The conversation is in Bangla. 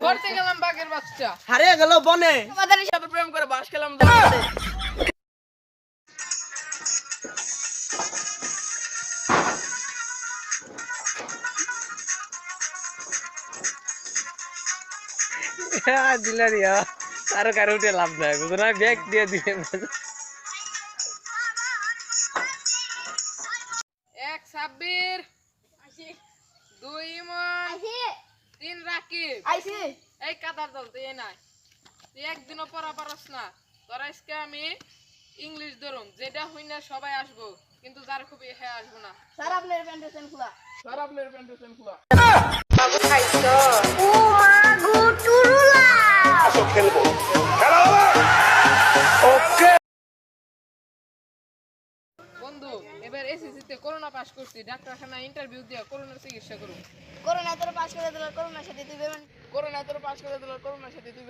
ধরতে গেলাম বাঘের বাচ্চা হারিয়ে গেল বনে আমাদের সাথে প্রেম করে বাস খেলাম দিলা দিয়া কারো কারো উঠে লাভ নাই বুঝো না ব্যাগ দিয়ে দিলে এক সাব্বির দুই ইমন তিন রাকিব এই কাদার দল তুই নাই তুই একদিনও পড়া পারস না তোর আজকে আমি ইংলিশ ধরুম যেটা হই না সবাই আসবো কিন্তু যার খুবই হ্যাঁ আসবো না স্যার আপনার প্যান্টেশন খোলা বাবু খাইছো ও মা গো টুরুলা বন্ধু এবার এসএসসি তে করোনা পাস করছি ডাক্তারখানা ইন্টারভিউ দিয়া করোনার চিকিৎসা করুম করোনা তোর পাস করে দিল করোনার সাথে তুই বেমান করোনা তোর পাস করে দিল করোনার সাথে তুই